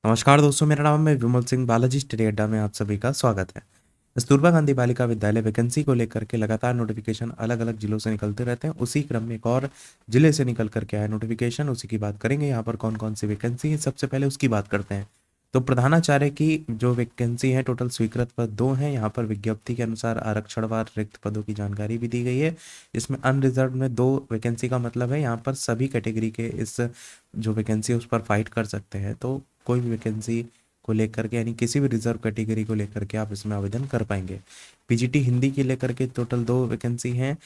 नमस्कार दोस्तों, मेरा नाम है विमल सिंह। बालाजी स्टडी अड्डा में आप सभी का स्वागत है। कस्तूरबा गांधी बालिका विद्यालय वैकेंसी को लेकर के लगातार नोटिफिकेशन अलग अलग जिलों से निकलते रहते हैं। उसी क्रम में एक और जिले से निकल करके आया नोटिफिकेशन, उसी की बात करेंगे। यहाँ पर कौन कौन सी वैकेंसी है, सबसे पहले उसकी बात करते हैं। तो प्रधानाचार्य की जो वैकेंसी है, टोटल स्वीकृत पद 2 हैं। यहाँ पर विज्ञप्ति के अनुसार आरक्षणवार रिक्त पदों की जानकारी भी दी गई है। इसमें अनरिजर्व में 2 वैकेंसी का मतलब है यहाँ पर सभी कैटेगरी के इस जो वैकेंसी है उस पर फाइट कर सकते हैं। तो कोई भी वैकेंसी को लेकर के, यानी किसी भी रिजर्व कैटेगरी को लेकर के आप इसमें आवेदन कर पाएंगे। पीजीटी हिंदी की लेकर के टोटल 2 वैकेंसी हैं।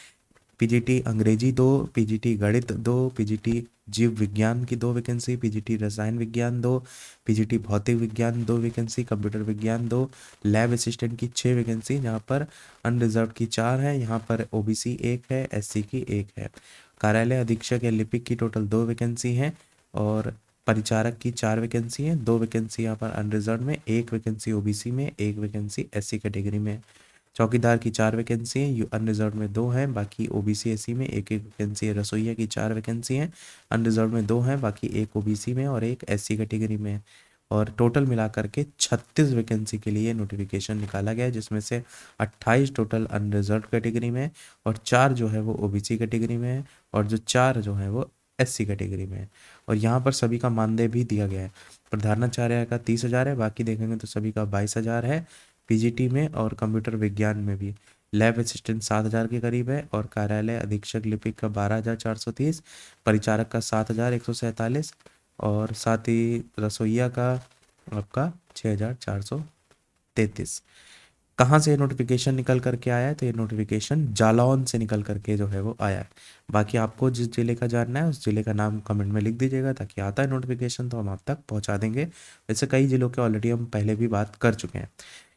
पीजीटी अंग्रेजी 2, पीजीटी गणित 2, पीजीटी जीव विज्ञान की 2 वैकेंसी, पीजीटी रसायन विज्ञान 2, पीजीटी भौतिक विज्ञान 2 वैकेंसी, कंप्यूटर विज्ञान 2, लैब असिस्टेंट की 6 वैकेंसी, जहाँ पर अनरिजर्व की 4 है। यहाँ पर ओबीसी 1 है, एससी की 1 है। कार्यालय अधीक्षक या लिपिक की टोटल 2 वैकेंसी हैं और परिचारक की 4 वैकेंसी हैं। 2 वैकेंसी यहाँ पर अनरिजर्व में, 1 वैकेंसी ओबीसी में, 1 वैकेंसी एससी कैटेगरी में। चौकीदार की 4 वैकेंसी हैं, अनरिजर्व में 2 हैं, बाकी ओबीसी एससी में 1 1 वैकेंसी है। रसोइया की 4 वैकेंसी हैं, अनरिजर्व में 2 हैं, बाकी 1 ओबीसी में और 1 एससी कैटेगरी में। और टोटल मिलाकर के 36 वैकेंसी के लिए नोटिफिकेशन निकाला गया है, जिसमें से 28 टोटल अनरिजर्व कैटेगरी में और 4 जो है वो ओबीसी कैटेगरी में है और जो 4 जो है वो एससी कैटेगरी में है। और यहाँ पर सभी का मानदेय भी दिया गया है। प्रधानाचार्य का 30,000 है, बाकी देखेंगे तो सभी का 22,000 है। पीजीटी में और कंप्यूटर विज्ञान में भी लैब असिस्टेंट 7,000 के करीब है और कार्यालय अधीक्षक लिपिक का 12,430, परिचारक का 7,147 और साथ ही रसोइया का आपका 6,433। कहाँ से नोटिफिकेशन निकल करके आया है? तो ये नोटिफिकेशन जालौन से निकल करके जो है वो आया है। बाकी आपको जिस जिले का जानना है उस जिले का नाम कमेंट में लिख दीजिएगा, ताकि आता है नोटिफिकेशन तो हम आप तक पहुंचा देंगे। वैसे कई जिलों के ऑलरेडी हम पहले भी बात कर चुके हैं।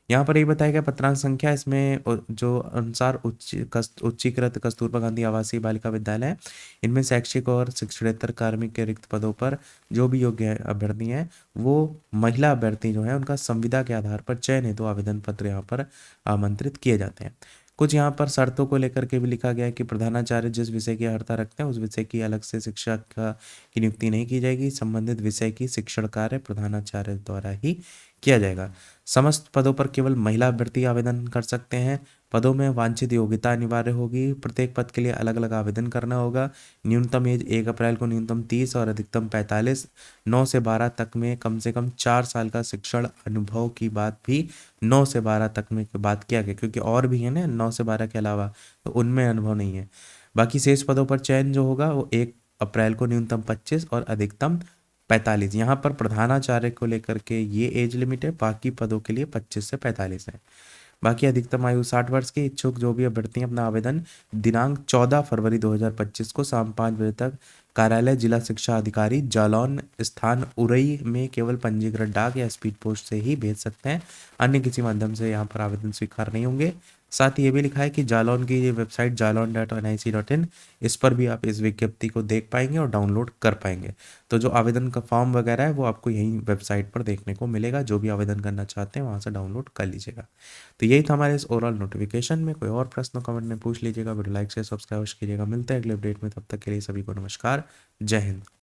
यहाँ पर ये बताया गया पत्रांक संख्या, इसमें जो अनुसार उच्चीकृत कस्तूरबा गांधी आवासीय बालिका विद्यालय है, इनमें शैक्षिक और शिक्षणेतर कार्मिक के रिक्त पदों पर जो भी योग्य अभ्यर्थी हैं वो महिला अभ्यर्थी जो है उनका संविदा के आधार पर चयन हेतु आवेदन पत्र यहाँ पर आमंत्रित किए जाते हैं। कुछ यहाँ पर शर्तों को लेकर के भी लिखा गया है कि प्रधानाचार्य जिस विषय की अर्हता रखते हैं उस विषय की अलग से शिक्षक की नियुक्ति नहीं की जाएगी। संबंधित विषय की शिक्षण कार्य प्रधानाचार्य द्वारा ही किया जाएगा। समस्त पदों पर केवल महिला अभ्यर्थी आवेदन कर सकते हैं। पदों में वांछित योग्यता अनिवार्य होगी। प्रत्येक पद के लिए अलग अलग आवेदन करना होगा। न्यूनतम एज 1 अप्रैल को न्यूनतम 30 और अधिकतम 45। 9 से 12 तक में कम से कम 4 साल का शिक्षण अनुभव की बात भी 9 से 12 तक में बात किया गया, क्योंकि और भी है ना 9 से 12 के अलावा, तो उनमें अनुभव नहीं है। बाकी शेष पदों पर चयन जो होगा वो 1 अप्रैल को न्यूनतम 25 और अधिकतम 45। यहाँ पर प्रधानाचार्य को लेकर के ये एज लिमिट है, बाकी पदों के लिए 25 से 45 है। बाकी अधिकतम आयु 60 वर्ष के इच्छुक जो भी अभ्यर्थी अपना आवेदन दिनांक 14 फरवरी 2025 को शाम 5 बजे तक कार्यालय जिला शिक्षा अधिकारी जालौन स्थान उरई में केवल पंजीकृत डाक या स्पीड पोस्ट से ही भेज सकते हैं। अन्य किसी माध्यम से यहाँ पर आवेदन स्वीकार नहीं होंगे। साथ ही ये भी लिखा है कि जालौन की ये वेबसाइट jalon.nic.in, इस पर भी आप इस विज्ञप्ति को देख पाएंगे और डाउनलोड कर पाएंगे। तो जो आवेदन का फॉर्म वगैरह है वो आपको यहीं वेबसाइट पर देखने को मिलेगा। जो भी आवेदन करना चाहते हैं वहाँ से डाउनलोड कर लीजिएगा। तो यही था हमारे इस ओवरऑल नोटिफिकेशन में। कोई और प्रश्न कमेंट में पूछ लीजिएगा। वीडियो लाइक से सब्सक्राइब कीजिएगा। मिलते हैं अगले अपडेट में, तब तक के लिए सभी को नमस्कार, जय हिंद।